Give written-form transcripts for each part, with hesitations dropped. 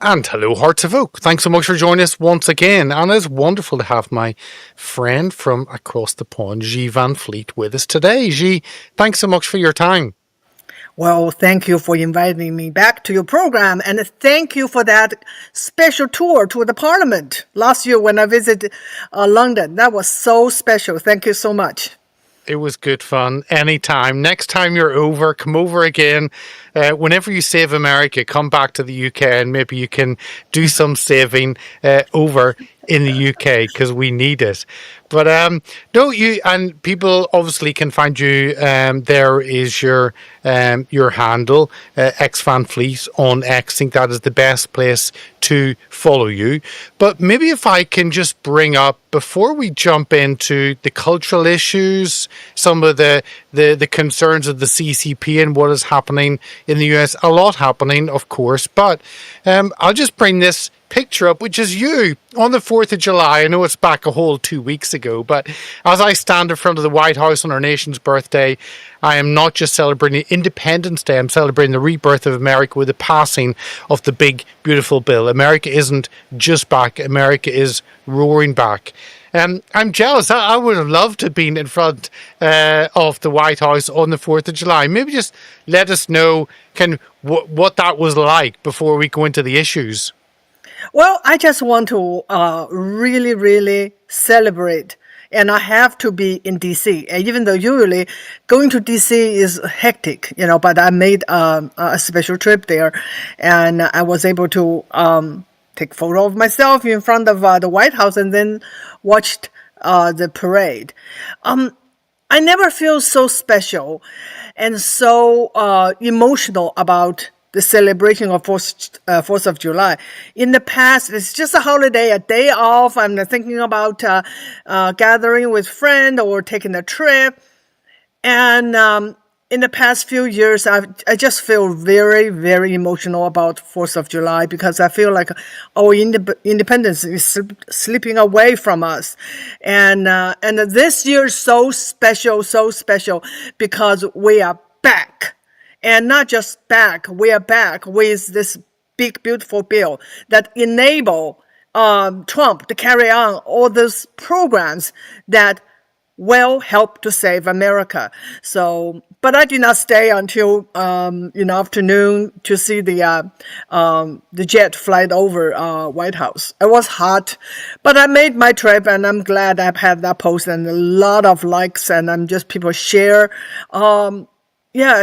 And hello, Hearts of Oak. Thanks so much for joining us once again. And it's wonderful to have my friend from across the pond, Guy Van Fleet, with us today. Guy, thanks so much for your time. Well, thank you for inviting me back to your program, and thank you for that special tour to the Parliament last year when I visited London. That was so special. Thank you so much. It was good fun. Anytime. Next time you're over, come over again. Whenever you save America, come back to the UK and maybe you can do some saving over in the UK because we need it. But no, you and people obviously can find you. There is your handle, X Van Fleet on X. I think that is the best place to follow you. But maybe if I can just bring up, before we jump into the cultural issues, some of the concerns of the CCP and what is happening in the US, a lot happening, of course. But I'll just bring this picture up, which is you on the 4th of July. I know it's back a whole 2 weeks ago, but as I stand in front of the White House on our nation's birthday, I am not just celebrating Independence Day, I'm celebrating the rebirth of America with the passing of the big, beautiful bill. America isn't just back, America is roaring back. I'm jealous. I would have loved to have been in front of the White House on the 4th of July. Maybe just let us know what that was like before we go into the issues. Well, I just want to really, really celebrate. And I have to be in DC. And even though usually going to DC is hectic, but I made a special trip there. And I was able to take a photo of myself in front of the White House and then watched the parade. I never feel so special and so emotional about the celebration of 4th of July. In the past, it's just a holiday, a day off. I'm thinking about gathering with friends or taking a trip. And in the past few years, I just feel very, very emotional about 4th of July because I feel like our independence is slipping away from us. And this year is so special because we are back. And not just back, we are back with this big, beautiful bill that enable Trump to carry on all those programs that will help to save America. So, but I did not stay until afternoon to see the jet fly over White House. It was hot, but I made my trip, and I'm glad I've had that post and a lot of likes, and I'm just people share.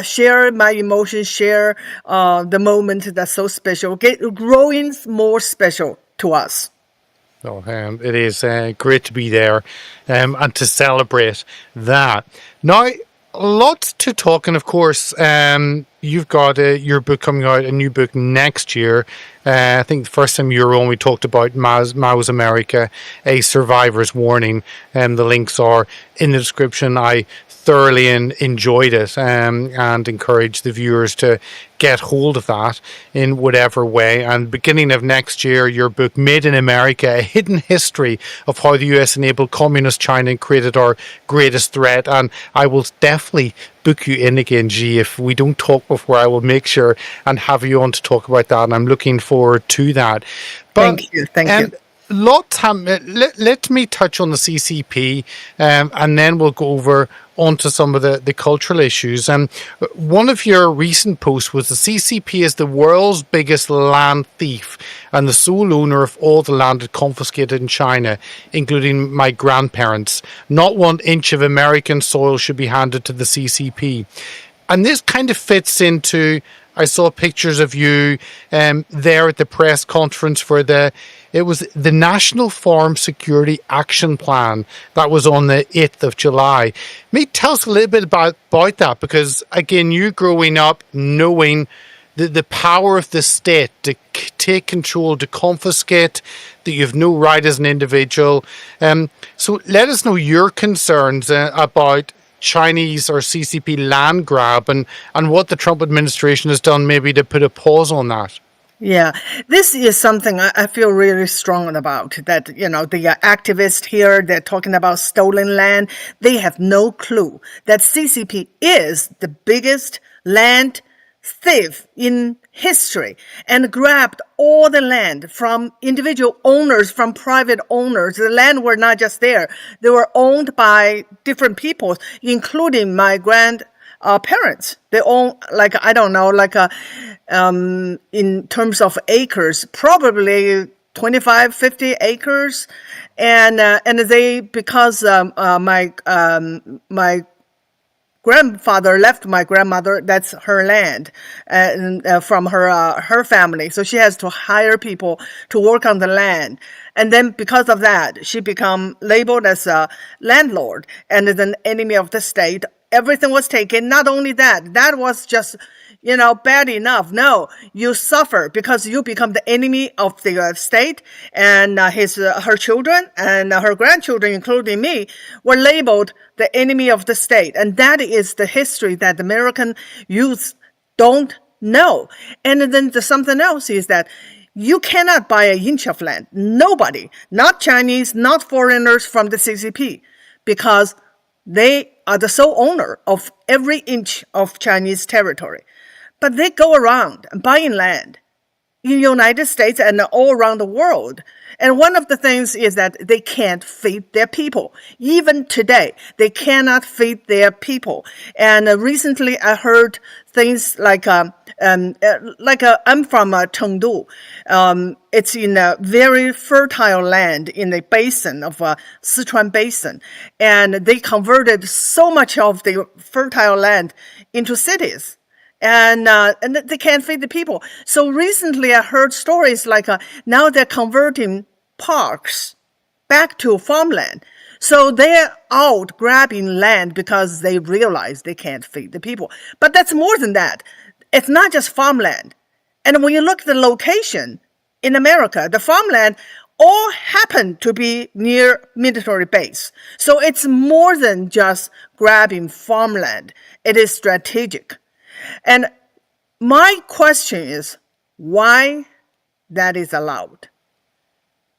Share my emotions, share the moment that's so special, growing more special to us. Oh, it is great to be there and to celebrate that. Now, lots to talk, and of course, you've got your book coming out, a new book next year. I think the first time you were on, we talked about Mao's America, A Survivor's Warning, and the links are in the description. I thoroughly enjoyed it and encourage the viewers to get hold of that in whatever way. And beginning of next year, your book, Made in America, A Hidden History of How the US Enabled Communist China and Created Our Greatest Threat. And I will definitely book you in again, G. If we don't talk before, I will make sure and have you on to talk about that. And I'm looking forward to that. But, Thank you. Let me touch on the CCP and then we'll go over onto some of the cultural issues. One of your recent posts was the CCP is the world's biggest land thief and the sole owner of all the land it confiscated in China, including my grandparents. Not 1 inch of American soil should be handed to the CCP. And this kind of fits into, I saw pictures of you there at the press conference for it was the National Farm Security Action Plan that was on the 8th of July. Tell us a little bit about that, because again, you growing up knowing the power of the state to take control, to confiscate, that you have no right as an individual. So let us know your concerns about Chinese or CCP land grab and what the Trump administration has done maybe to put a pause on that. Yeah, this is something I feel really strong about, that, the activists here, they're talking about stolen land. They have no clue that CCP is the biggest land thief in history and grabbed all the land from individual owners, from private owners. The land were not just there. They were owned by different people, including my grandparents. They own, like, I don't know, like in terms of acres, probably 25, 50 acres. And they, because my grandfather left my grandmother, that's her land, from her family. So she has to hire people to work on the land. And then because of that, she become labeled as a landlord and an enemy of the state. Everything was taken. Not only that, that was just, bad enough. No, you suffer because you become the enemy of the state, and her children and her grandchildren, including me, were labeled the enemy of the state. And that is the history that American youth don't know. And then something else is that you cannot buy an inch of land. Nobody, not Chinese, not foreigners from the CCP, because they are the sole owner of every inch of Chinese territory. But they go around buying land in the United States and all around the world. And one of the things is that they can't feed their people. Even today, they cannot feed their people. And recently I heard things like, I'm from Chengdu. It's in a very fertile land in the basin of Sichuan Basin. And they converted so much of the fertile land into cities. And they can't feed the people. So recently I heard stories like now they're converting parks back to farmland. So they're out grabbing land because they realize they can't feed the people. But that's more than that. It's not just farmland. And when you look at the location in America, the farmland all happen to be near military base. So it's more than just grabbing farmland. It is strategic. And my question is, why that is allowed?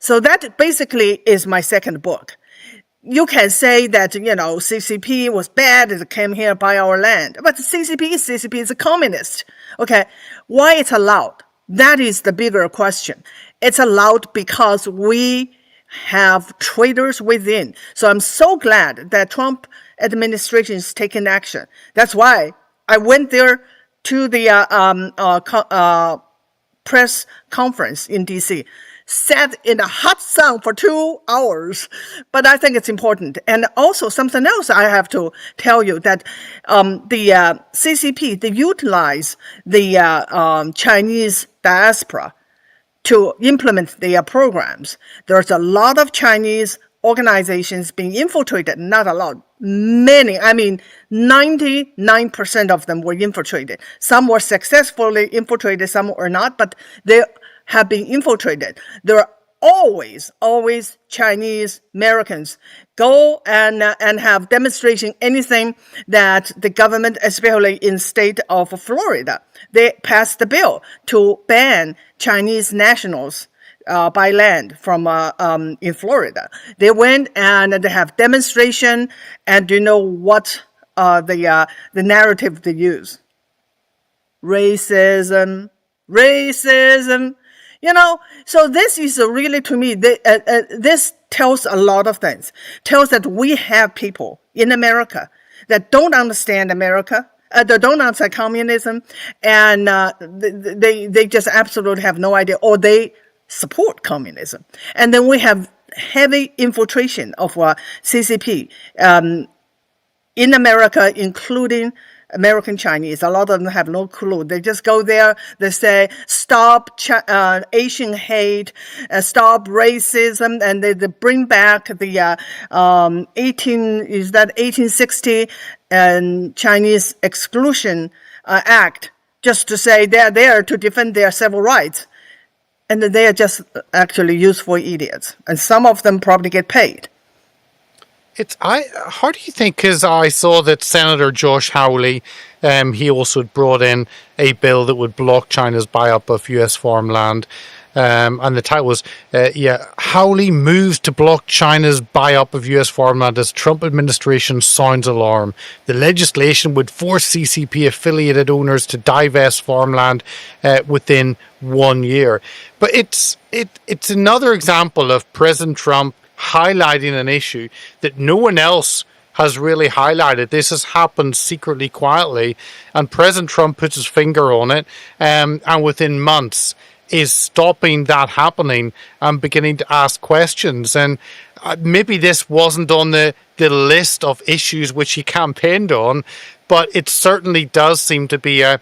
So that basically is my second book. You can say that, CCP was bad, it came here by our land. But CCP is a communist. Okay, why it's allowed? That is the bigger question. It's allowed because we have traitors within. So I'm so glad that Trump administration is taking action. That's why I went there to the press conference in D.C., sat in a hot sun for 2 hours. But I think it's important. And also something else I have to tell you, that the CCP, they utilize the Chinese diaspora to implement their programs. There's a lot of Chinese organizations being infiltrated, not a lot, many, 99% of them were infiltrated. Some were successfully infiltrated, some were not, but they have been infiltrated. There are always Chinese Americans go and have demonstration, anything that the government, especially in state of Florida, they passed the bill to ban Chinese nationals by land from in Florida. They went and they have demonstration, and do you know what the narrative they use? Racism. So this is really, to me, this tells a lot of things. Tells that we have people in America that don't understand America, they don't understand communism, and they just absolutely have no idea, or they support communism. And then we have heavy infiltration of CCP in America, including American Chinese. A lot of them have no clue. They just go there. They say, stop Asian hate, stop racism, and they bring back the 1860 Chinese Exclusion Act, just to say they're there to defend their civil rights. And they are just actually useful idiots. And some of them probably get paid. How do you think, because I saw that Senator Josh Hawley, he also brought in a bill that would block China's buy-up of U.S. farmland. and the title was, Howley moves to block China's buy-up of U.S. farmland as Trump administration sounds alarm. The legislation would force CCP-affiliated owners to divest farmland within 1 year. But it's another example of President Trump highlighting an issue that no one else has really highlighted. This has happened secretly, quietly, and President Trump puts his finger on it, and within months is stopping that happening and beginning to ask questions. And maybe this wasn't on the list of issues which he campaigned on, but it certainly does seem to be a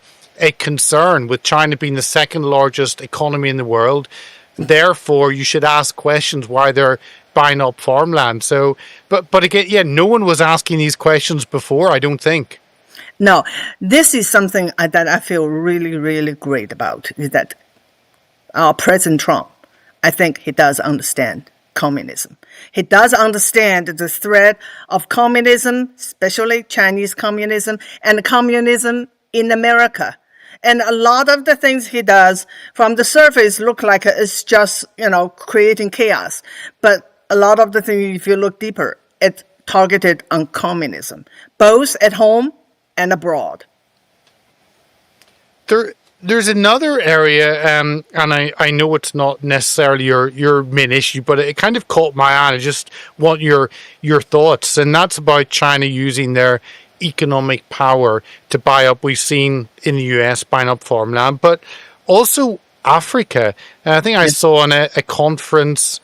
concern, with China being the second largest economy in the world. Therefore, you should ask questions why they're buying up farmland. So, but again, no one was asking these questions before, I don't think. No, this is something that I feel really, really great about, is that President Trump, I think he does understand communism. He does understand the threat of communism, especially Chinese communism, and communism in America. And a lot of the things he does from the surface look like it's just, creating chaos. But a lot of the things, if you look deeper, it's targeted on communism, both at home and abroad. There's another area, and I know it's not necessarily your main issue, but it kind of caught my eye. I just want your thoughts, and that's about China using their economic power to buy up. We've seen in the US buying up farmland, but also Africa. I think I saw on a conference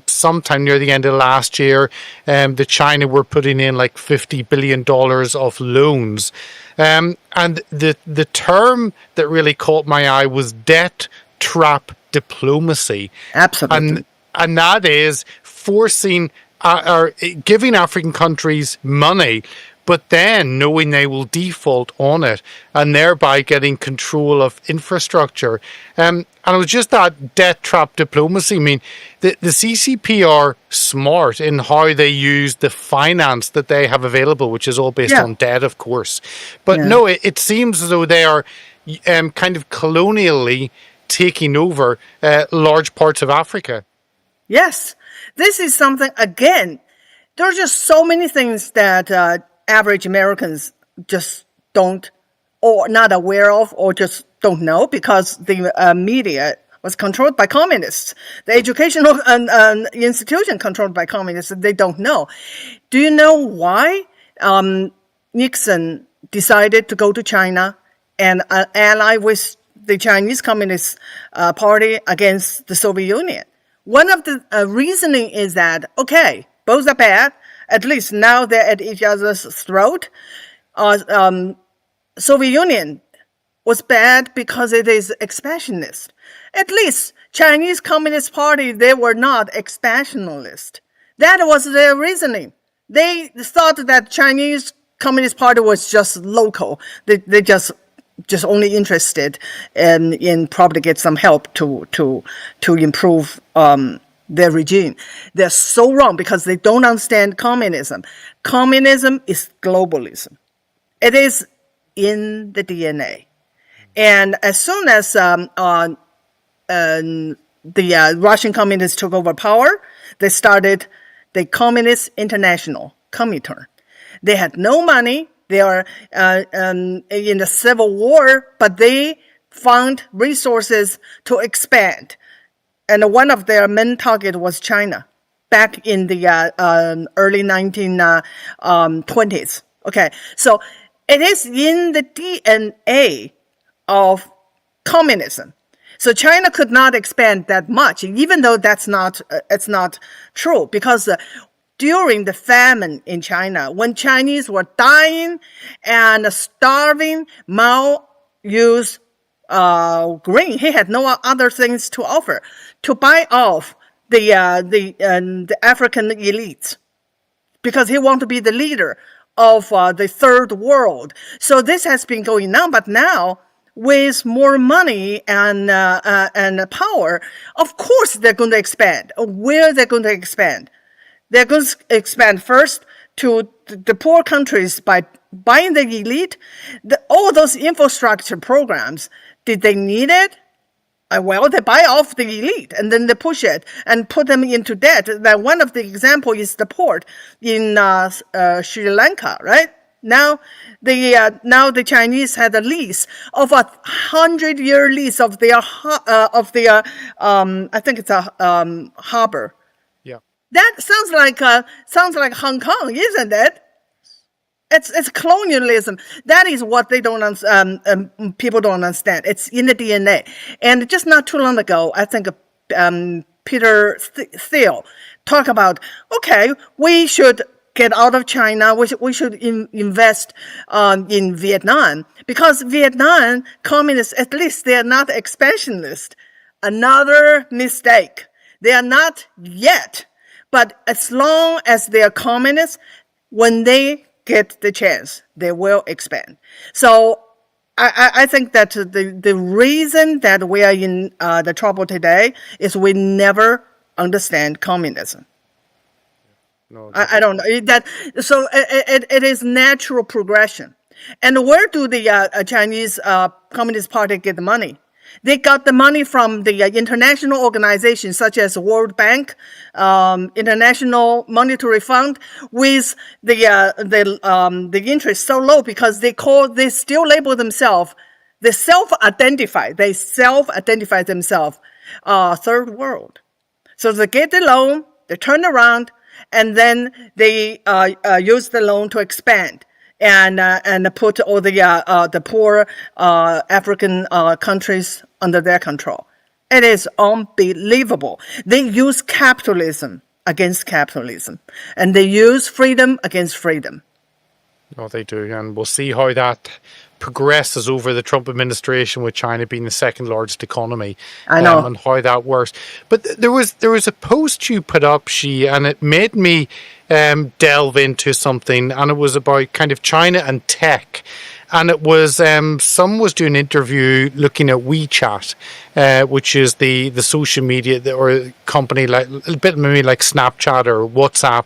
sometime near the end of last year that China were putting in like $50 billion of loans. And the term that really caught my eye was debt trap diplomacy. Absolutely. And that is forcing or giving African countries money, but then knowing they will default on it and thereby getting control of infrastructure. And it was just that debt trap diplomacy. I mean, the CCP are smart in how they use the finance that they have available, which is all based on debt, of course. But no, it seems as though they are kind of colonially taking over large parts of Africa. Yes, this is something, again, there are just so many things that average Americans just don't, or not aware of, or just don't know, because the media was controlled by communists. The educational institution controlled by communists, they don't know. Do you know why Nixon decided to go to China and ally with the Chinese Communist Party against the Soviet Union? One of the reasoning is that, okay, both are bad. At least now they're at each other's throat. Soviet Union was bad because it is expansionist. At least Chinese Communist Party, they were not expansionist. That was their reasoning. They thought that Chinese Communist Party was just local. They just only interested in probably get some help to improve their regime. They're so wrong because they don't understand communism. Communism is globalism. It is in the DNA. And as soon as the Russian communists took over power, they started the Communist International, Comintern. They had no money. They are in the Civil War, but they found resources to expand. And one of their main target was China back in the early 1920s. Okay, so it is in the DNA of communism. So China could not expand that much, even though it's not true, because during the famine in China, when Chinese were dying and starving, Mao used grain. He had no other things to offer to buy off the African elites, because he wanted to be the leader of the third world. So this has been going on, but now with more money and power, of course they're going to expand. Where they're going to expand? They're going to expand first to the poor countries by buying the elite. All those infrastructure programs, did they need it? Well, they buy off the elite and then they push it and put them into debt. That one of the example is the port in Sri Lanka, right? Now the Chinese had a lease of 100-year lease of their I think it's a harbor. Yeah. That sounds like Hong Kong, isn't it? It's colonialism. That is what they don't people don't understand. It's in the DNA. And just not too long ago, I think Peter Thiel talked about, okay, we should get out of China. We should invest in Vietnam, because Vietnam communists, at least they are not expansionist. Another mistake. They are not yet, but as long as they are communists, when they get the chance, they will expand. So I think that the reason that we are in the trouble today is we never understand communism. No, I don't know that. So it is natural progression. And where do the Chinese Communist Party get the money? They got the money from the international organizations such as World Bank, International Monetary Fund, with the interest so low because they still label themselves, they self-identify themselves third world. So they get the loan, they turn around, and then they use the loan to expand and put all the poor African countries under their control. It is unbelievable. They use capitalism against capitalism, and they use freedom against freedom. No, they do, and we'll see how that progresses over the Trump administration, with China being the second largest economy. I know. And how that works. But there was a post you put up, and it made me delve into something, and it was about kind of China and tech. And it was someone was doing an interview looking at WeChat, which is the social media or a company like a bit maybe like Snapchat or WhatsApp.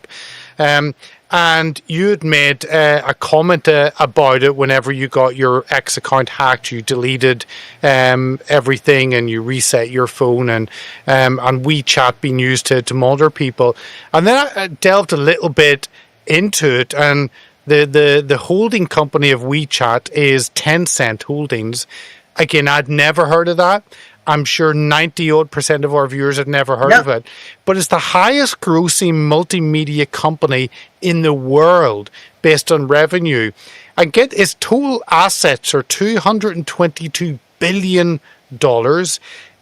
And you had made a comment about it whenever you got your X account hacked. You deleted everything and you reset your phone, and WeChat being used to monitor people. And then I delved a little bit into it, and the holding company of WeChat is Tencent Holdings. Again, I'd never heard of that. I'm sure 90% of our viewers had never heard of it. But it's the highest grossing multimedia company in the world based on revenue. And get its total assets are $222 billion.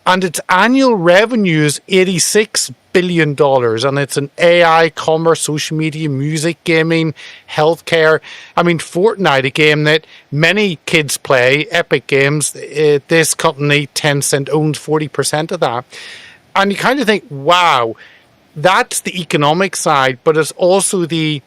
And its annual revenue is $86 billion. And it's an AI, commerce, social media, music, gaming, healthcare. I mean, Fortnite, a game that many kids play, Epic Games, this company, Tencent, owns 40% of that. And you kind of think, wow, that's the economic side, but it's also the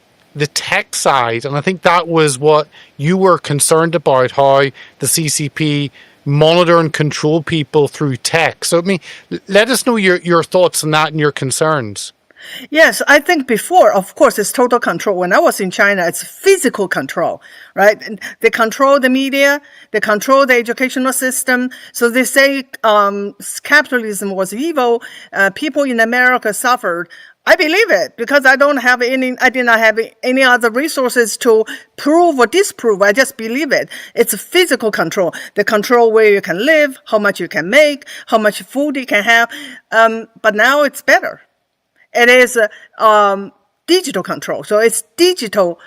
tech side. And I think that was what you were concerned about, how the CCP monitor and control people through tech. So, I mean, let us know your thoughts on that and your concerns. Yes, I think before, of course, it's total control. When I was in China, it's physical control, right? And they control the media, they control the educational system. So they say capitalism was evil. People in America suffered. I believe it because I did not have any other resources to prove or disprove. I just believe it. It's physical control. The control where you can live, how much you can make, how much food you can have. But now it's better. It is digital control. So it's digital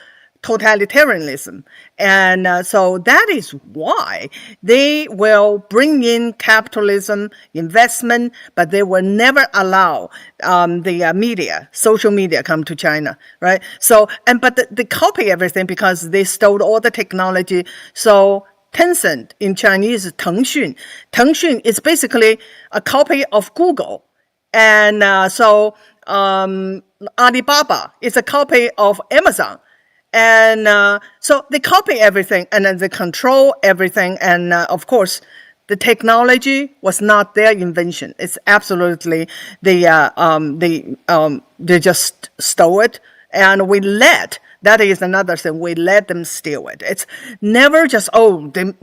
totalitarianism. And so that is why they will bring in capitalism, investment, but they will never allow the media, social media come to China, right? So, but they copy everything because they stole all the technology. So Tencent in Chinese is Tengxun. Tengxun is basically a copy of Google. And Alibaba is a copy of Amazon. And so they copy everything and then they control everything. And of course, the technology was not their invention. It's absolutely they just stole it. And we let That is another thing. We let them steal it. It's never just, oh, the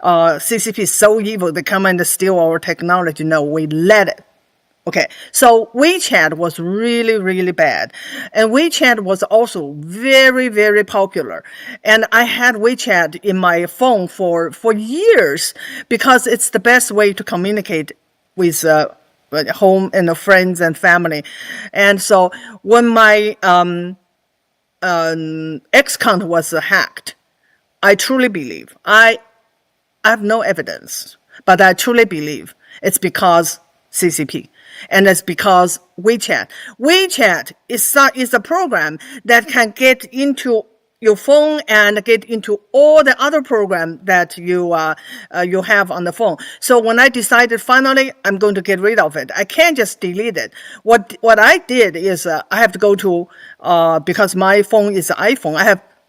CCP is so evil. They come and steal our technology. No, we let it. Okay, so WeChat was really, really bad. And WeChat was also very, very popular. And I had WeChat in my phone for years because it's the best way to communicate with home and friends and family. And so when my account was hacked, I truly believe, I have no evidence, but I truly believe it's because CCP. And it's because WeChat. WeChat is a program that can get into your phone and get into all the other programs that you have on the phone. So when I decided finally I'm going to get rid of it, I can't just delete it. What I did is I have to go to because my phone is an iPhone.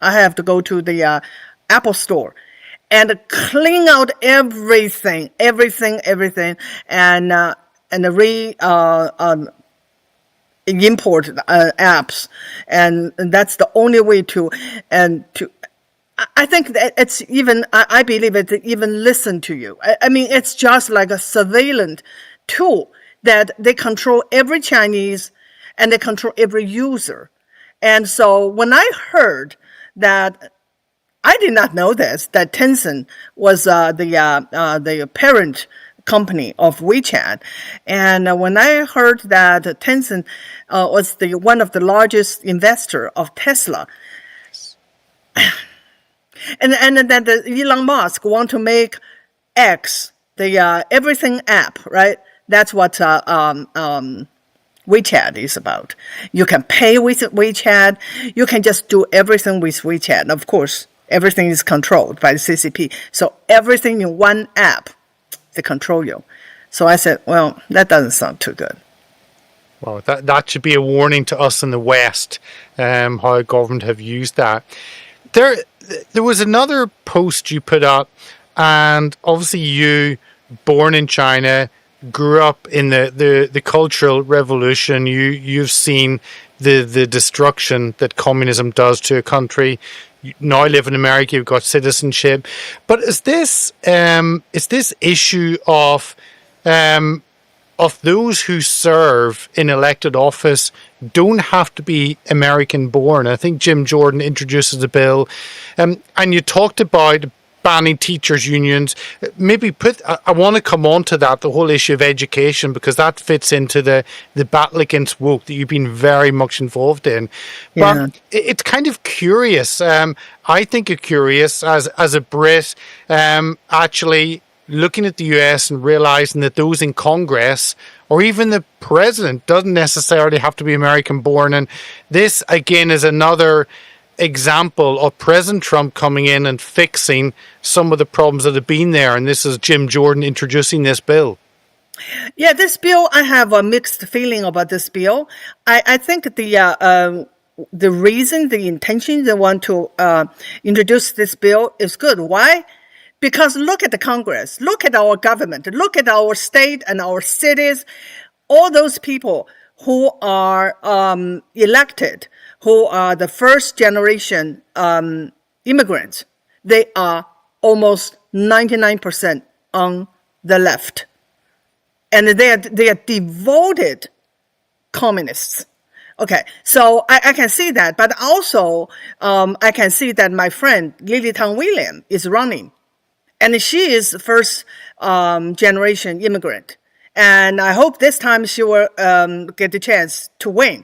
I have to go to the Apple Store and clean out everything, and import apps, and that's the only way to. I think that it's even. I believe it even listen to you. I mean, it's just like a surveillance tool that they control every Chinese, and they control every user. And so when I heard that, I did not know this, that Tencent was the parent company of WeChat. And when I heard that Tencent was one of the largest investor of Tesla, and that Elon Musk want to make X the everything app, right? That's what WeChat is about. You can pay with WeChat. You can just do everything with WeChat. And of course, everything is controlled by the CCP. So everything in one app, they control you. So I said, well, that doesn't sound too good. Well, that should be a warning to us in the West, how government have used that. There was another post you put up, and obviously you, born in China, grew up in the Cultural Revolution. You've seen the destruction that communism does to a country. You now live in America. You've got citizenship. But is this issue of those who serve in elected office don't have to be American born? I think Jim Jordan introduces a bill, and you talked about banning teachers' unions. Maybe I want to come on to that, the whole issue of education, because that fits into the battle against woke that you've been very much involved in. Yeah. But it's kind of curious. I think it's curious as a Brit, actually looking at the US and realizing that those in Congress or even the president doesn't necessarily have to be American born. And this again is another example of President Trump coming in and fixing some of the problems that have been there. And this is Jim Jordan introducing this bill. Yeah, this bill, I have a mixed feeling about this bill. I think the reason, the intention they want to introduce this bill is good. Why? Because look at the Congress, look at our government, look at our state and our cities, all those people who are elected, who are the first generation immigrants. They are almost 99% on the left. And they are devoted communists. Okay, so I can see that. But also, I can see that my friend Lily Tang William is running. And she is first generation immigrant. And I hope this time she will get the chance to win.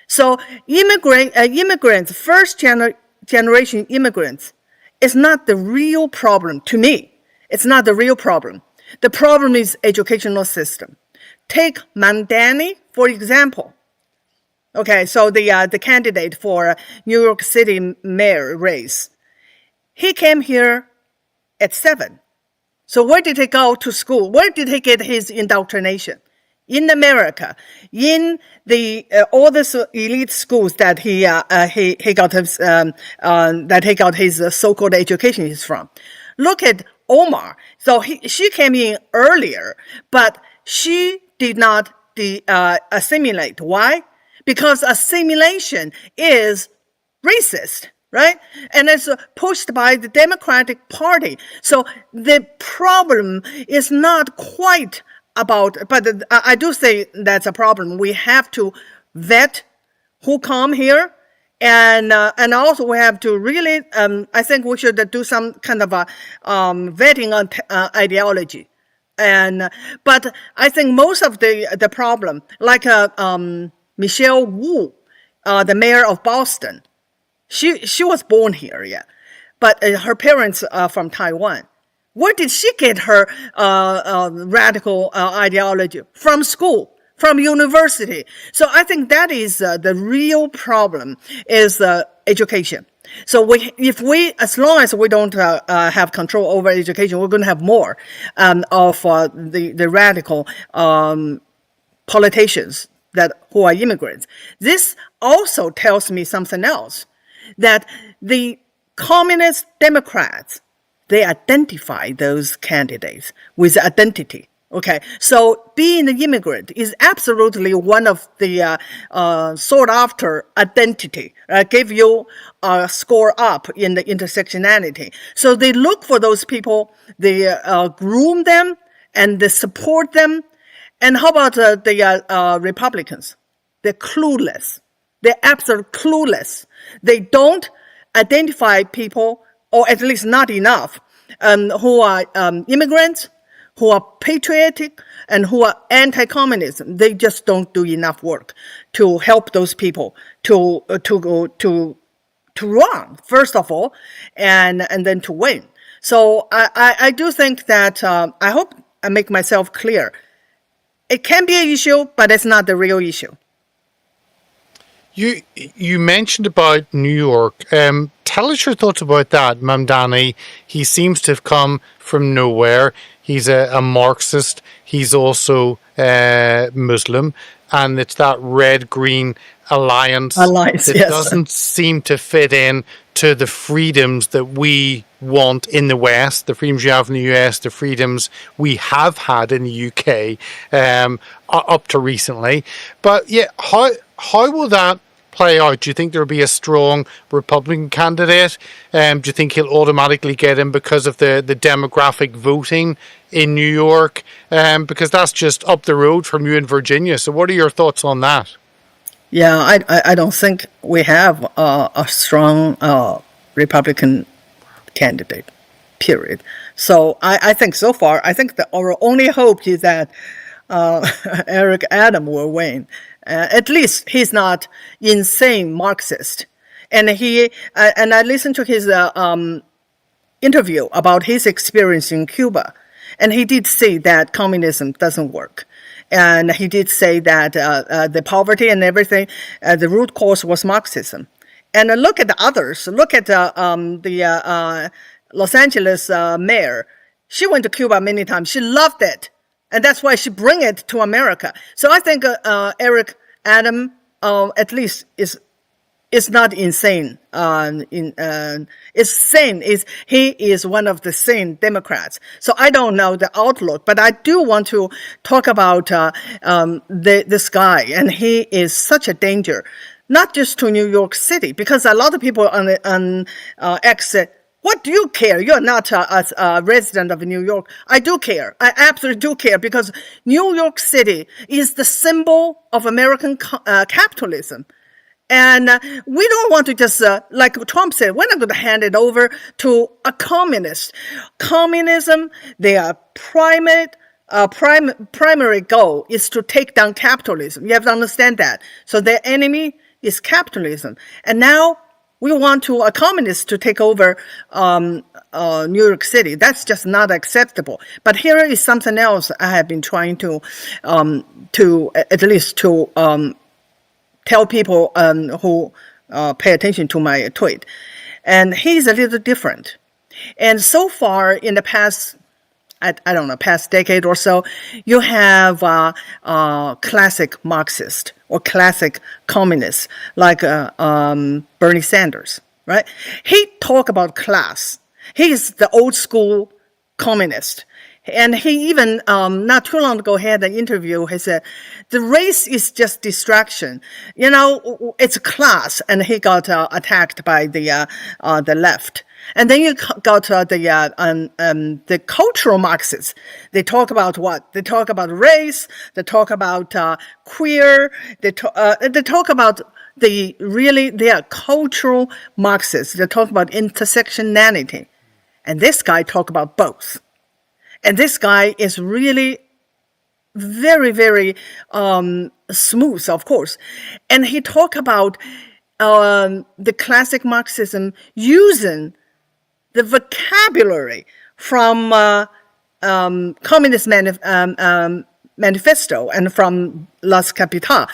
So immigrants, first generation immigrants, is not the real problem to me. It's not the real problem. The problem is educational system. Take Mandani, for example. Okay, so the candidate for New York City mayor race. He came here at 7. So where did he go to school? Where did he get his indoctrination? In America, in the all the elite schools that he got his so-called education is from. Look at Omar. So she came in earlier, but she did not assimilate. Why? Because assimilation is racist, right? And it's pushed by the Democratic Party. So the problem is not quite about, but I do say that's a problem. We have to vet who come here. And also we have to really, I think we should do some kind of a vetting on ideology. But I think most of the problem, like Michelle Wu, the mayor of Boston, she was born here, yeah, but her parents are from Taiwan. Where did she get her radical ideology? From school, from university. So I think that is the real problem, is education. So as long as we don't have control over education, we're going to have more of the radical politicians who are immigrants. This also tells me something else, that the communist Democrats, they identify those candidates with identity. Okay, so being an immigrant is absolutely one of the sought after identity. Give you a score up in the intersectionality. So they look for those people, they groom them, and they support them. And how about the Republicans? They're clueless. They're absolutely clueless. They don't identify people, or at least not enough, who are immigrants, who are patriotic, and who are anti-communism. They just don't do enough work to help those people to run, first of all, and then to win. So I do think that, I hope I make myself clear. It can be an issue, but it's not the real issue. You mentioned about New York. Tell us your thoughts about that, Mamdani. He seems to have come from nowhere. He's a Marxist. He's also Muslim, and it's that red-green alliance that yes. doesn't seem to fit in to the freedoms that we want in the West, the freedoms you have in the US, the freedoms we have had in the UK up to recently. But yeah, how will that play out? Do you think there'll be a strong Republican candidate? Do you think he'll automatically get in because of the demographic voting in New York? Because that's just up the road from you in Virginia. So what are your thoughts on that? Yeah, I don't think we have a strong Republican candidate, period. So I think so far, I think our only hope is that Eric Adam will win. At least he's not insane Marxist. And I listened to his interview about his experience in Cuba. And he did say that communism doesn't work. And he did say that the poverty and everything, the root cause was Marxism. And look at the others. Look at the Los Angeles mayor. She went to Cuba many times. She loved it. And that's why she bring it to America. So I think Eric Adam at least is not insane. Is sane. He is one of the sane Democrats. So I don't know the outlook, but I do want to talk about this guy, and he is such a danger, not just to New York City, because a lot of people on X said, what do you care? You're not a resident of New York. I do care. I absolutely do care, because New York City is the symbol of American capitalism. And we don't want to just, like Trump said, we're not going to hand it over to a communist. Communism, their primary goal is to take down capitalism. You have to understand that. So their enemy is capitalism. And now we want a communist to take over New York City. That's just not acceptable. But here is something else I have been trying to at least tell people who pay attention to my tweet. And he's a little different. And so far in the past, I don't know, past decade or so, you have classic Marxist or classic communists like Bernie Sanders, right? He talk about class. He is the old school communist. And he even, not too long ago, had an interview. He said, the race is just distraction. You know, it's a class. And he got attacked by the left. And then you got the cultural Marxists. They talk about what? They talk about race. They talk about queer. They talk about they are cultural Marxists. They talk about intersectionality. And this guy talk about both. And this guy is really very, very smooth, of course. And he talk about the classic Marxism using the vocabulary from Communist Manifesto and from Las Capital.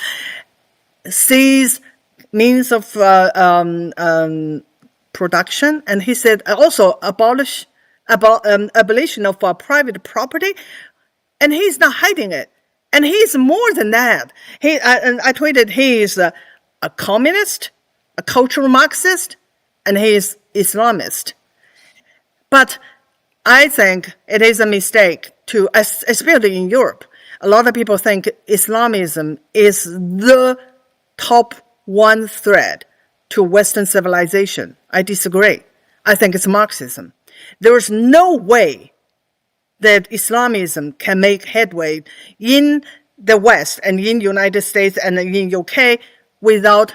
Sees means of production. And he said also abolition of private property, and he's not hiding it. And he's more than that. I tweeted he is a communist, a cultural Marxist, and he is Islamist. But I think it is a mistake to, especially in Europe, a lot of people think Islamism is the top one thread to Western civilization. I disagree. I think it's Marxism. There is no way that Islamism can make headway in the West and in the United States and in UK without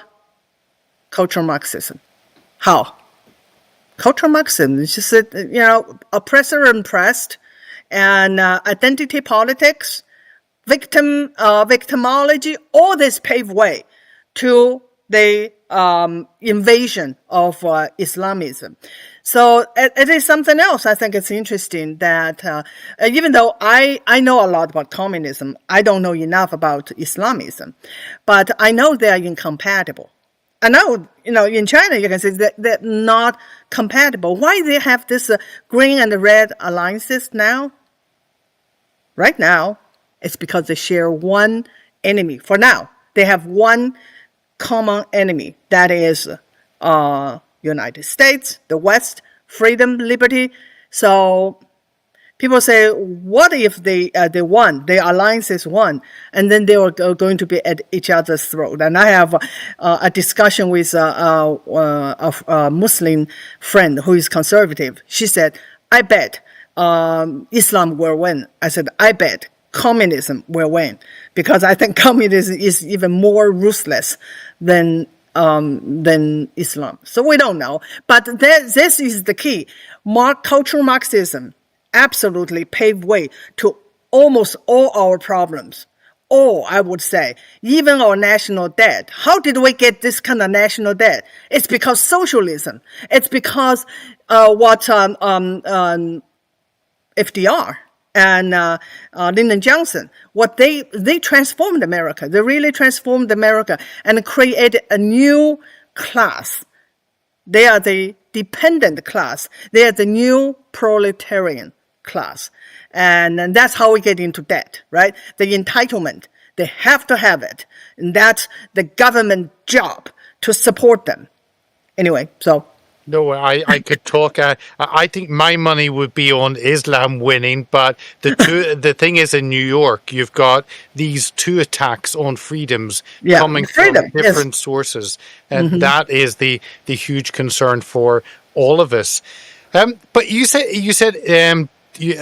cultural Marxism. How? Cultural Marxism is just, oppressor oppressed, and identity politics, victimology, all this pave way to the invasion of Islamism. So it is something else. I think it's interesting that even though I know a lot about communism, I don't know enough about Islamism, but I know they are incompatible. I know, in China, you can say that they're not compatible. Why they have this green and red alliances now? Right now, it's because they share one enemy. For now, they have one common enemy. That is United States, the West, freedom, liberty. So people say, what if they won, the alliances won, and then they were going to be at each other's throat? And I have a discussion with a Muslim friend who is conservative. She said, I bet Islam will win. I said, I bet communism will win, because I think communism is even more ruthless than Islam. So we don't know. But this is the key. Cultural Marxism absolutely paved way to almost all our problems. All, I would say, even our national debt. How did we get this kind of national debt? It's because socialism. It's because FDR and Lyndon Johnson, what they transformed America. They really transformed America and created a new class. They are the dependent class. They are the new proletarian class. And that's how we get into debt, right? The entitlement. They have to have it. And that's the government job to support them. Anyway, so... No, I could talk. I think my money would be on Islam winning, but the thing is, in New York, you've got these two attacks on freedoms coming from different sources, and that is the huge concern for all of us. But you said I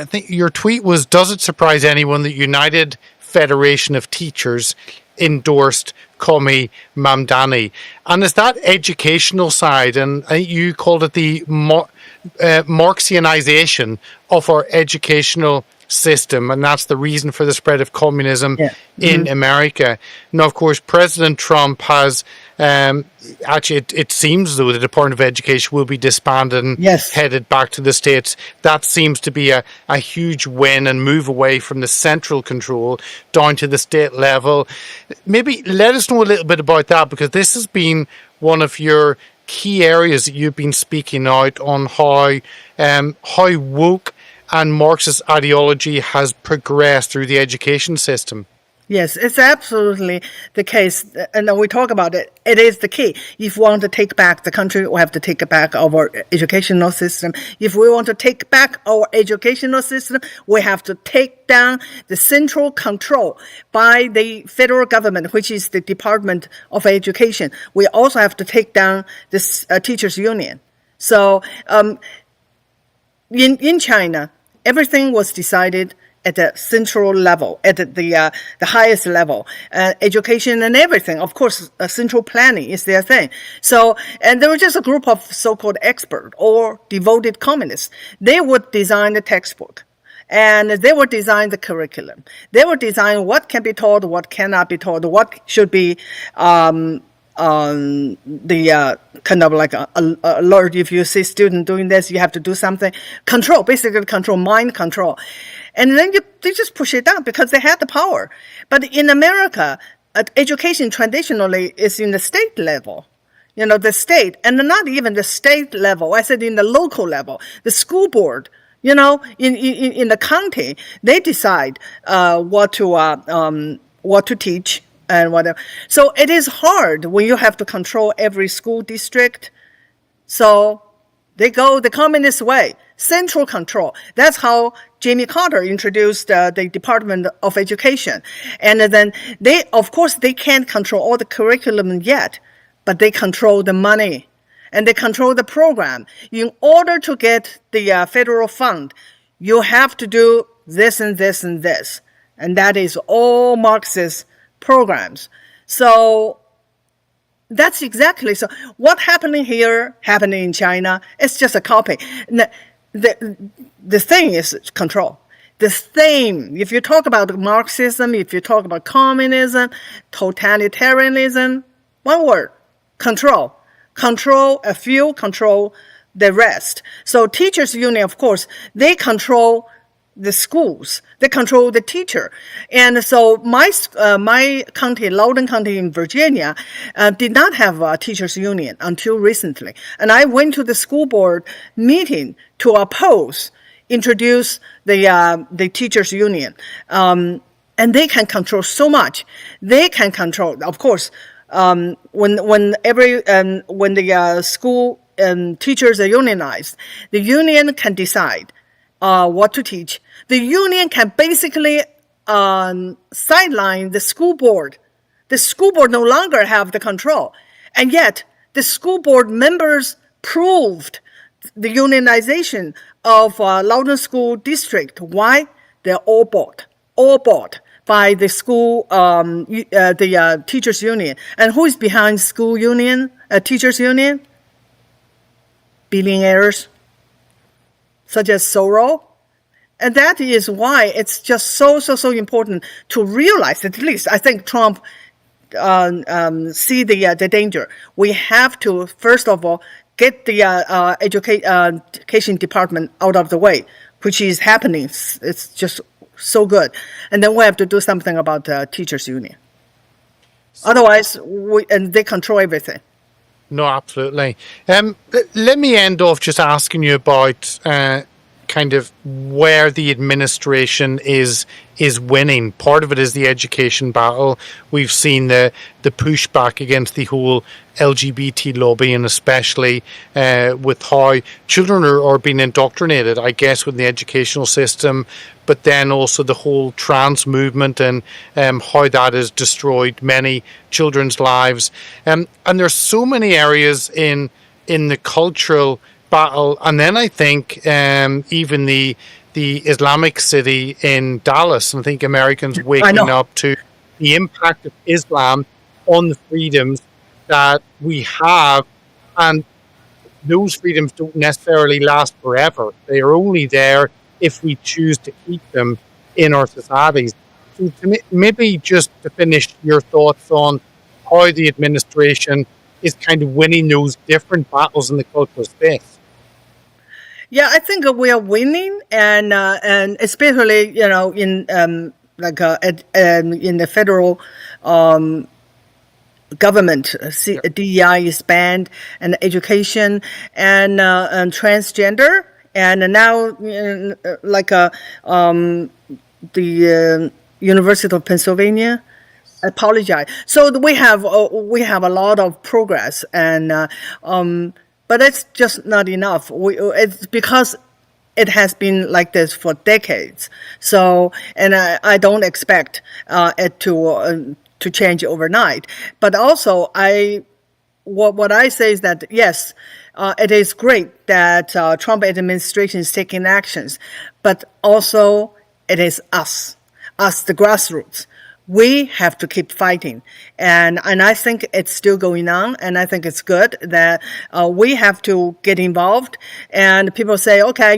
think your tweet was, does it surprise anyone that United Federation of Teachers endorsed Komi Mamdani? And is that educational side, and I think you called it the Marxianization of our educational system, and that's the reason for the spread of communism in America. Now, of course, President Trump has actually, it seems though the Department of Education will be disbanded and headed back to the States. That seems to be a huge win and move away from the central control down to the state level. Maybe let us know a little bit about that, because this has been one of your key areas that you've been speaking out on, how woke and Marxist ideology has progressed through the education system. Yes, it's absolutely the case. And then we talk about it. It is the key. If we want to take back the country, we have to take back our educational system. If we want to take back our educational system, we have to take down the central control by the federal government, which is the Department of Education. We also have to take down this teachers' union. So in China, everything was decided at the central level, at the highest level, education and everything. Of course, central planning is their thing. So, and there was just a group of so-called expert or devoted communists. They would design the textbook, and they would design the curriculum. They would design what can be taught, what cannot be taught, what should be the kind of like a alert. If you see student doing this, you have to do something. Control, basically control, mind control. And then they just push it down because they had the power. But in America, education traditionally is in the state level. You know, the state, and not even the state level. I said in the local level, the school board. You know, in the county, they decide what to teach and whatever. So it is hard when you have to control every school district. So they go the communist way, central control. That's how Jimmy Carter introduced the Department of Education. And then of course, they can't control all the curriculum yet, but they control the money and they control the program. In order to get the federal fund, you have to do this and this and this. And that is all Marxist programs. So that's exactly so. What happening here, happening in China, it's just a copy. The thing is control. The thing, if you talk about Marxism, if you talk about communism, totalitarianism, one word, control. Control a few, control the rest. So teachers union, of course, they control the schools, they control the teacher. And so my county, Loudoun County in Virginia, did not have a teachers union until recently. And I went to the school board meeting to introduce the teachers union. And they can control so much. They can control, of course, when the school teachers are unionized, the union can decide what to teach. The union can basically sideline the school board. The school board no longer have the control. And yet, the school board members proved the unionization of Loudoun School District. Why? They're all bought by the school, the teachers union. And who is behind school union, teachers union? Billionaires, such as Soros. And that is why it's just so important to realize, at least I think Trump see the danger. We have to, first of all, get the education department out of the way, which is happening. It's just so good. And then we have to do something about the teachers union. Otherwise, they control everything. No, absolutely. Let me end off just asking you about kind of where the administration is winning. Part of it is the education battle. We've seen the pushback against the whole LGBT lobby, and especially with how children are being indoctrinated, I guess, with the educational system, but then also the whole trans movement and how that has destroyed many children's lives. And there's so many areas in the cultural battle, and then I think even the Islamic city in Dallas, and I think Americans waking up to the impact of Islam on the freedoms that we have, and those freedoms don't necessarily last forever. They are only there if we choose to keep them in our societies. So maybe just to finish, your thoughts on how the administration is kind of winning those different battles in the cultural space. Yeah, I think we are winning, and especially in in the federal government, DEI is banned, and education and transgender, and now the University of Pennsylvania. Apologize. So we have a lot of progress, and but it's just not enough. It's because it has been like this for decades. So, and I don't expect it to change overnight. But also, what I say is that yes, it is great that Trump administration is taking actions, but also it is us, the grassroots. We have to keep fighting, and I think it's still going on, and I think it's good that we have to get involved. And people say, okay,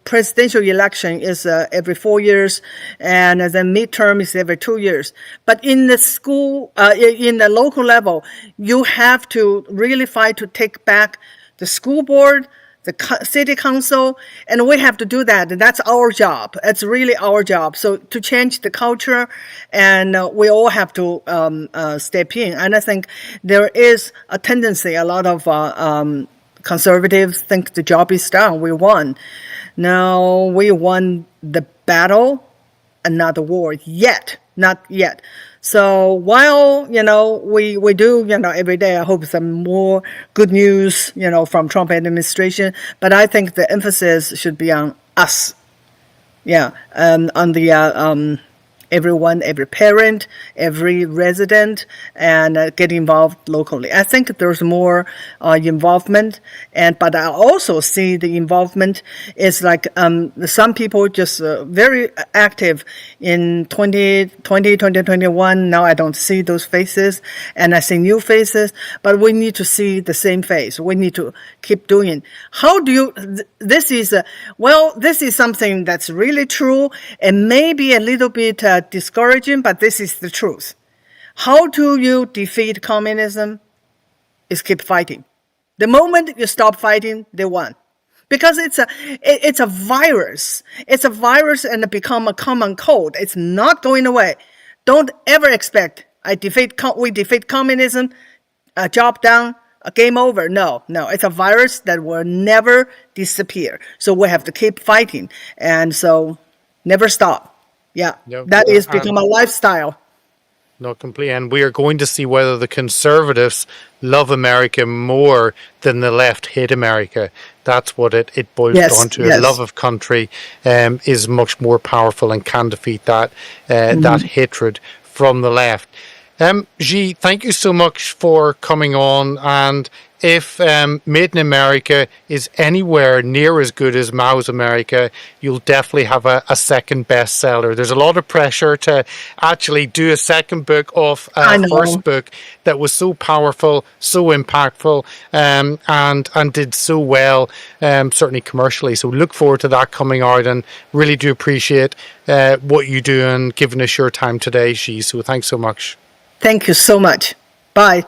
presidential election is every 4 years, and the midterm is every 2 years. But in the school, in the local level, you have to really fight to take back the school board, the city council, and we have to do that. That's our job. It's really our job. So to change the culture, and we all have to step in. And I think there is a tendency, a lot of conservatives think the job is done. We won. No, we won the battle and not the war yet. Not yet. So while, we do, every day, I hope some more good news, from Trump administration, but I think the emphasis should be on us. Yeah. On the, everyone, every parent, every resident, and get involved locally. I think there's more involvement, but I also see the involvement is like some people just very active in 2020, 2021. Now I don't see those faces, and I see new faces, but we need to see the same face. We need to keep doing. How do you, this is something that's really true, and maybe a little bit discouraging, but this is the truth. How do you defeat communism? Is keep fighting. The moment you stop fighting, they won. Because it's a virus. It's a virus, and it become a common cold. It's not going away. Don't ever expect we defeat communism, a job done, a game over. No, it's a virus that will never disappear. So we have to keep fighting, and so never stop. Yeah, that is become a lifestyle. No, completely. And we are going to see whether the conservatives love America more than the left hate America. That's what it boils down to. Yes. A love of country is much more powerful and can defeat that that hatred from the left. Xi, thank you so much for coming on. And if Made in America is anywhere near as good as Mao's America, you'll definitely have a second bestseller. There's a lot of pressure to actually do a second book of a first book that was so powerful, so impactful, and did so well, certainly commercially. So look forward to that coming out, and really do appreciate what you do and giving us your time today, Xi. So thanks so much. Thank you so much. Bye.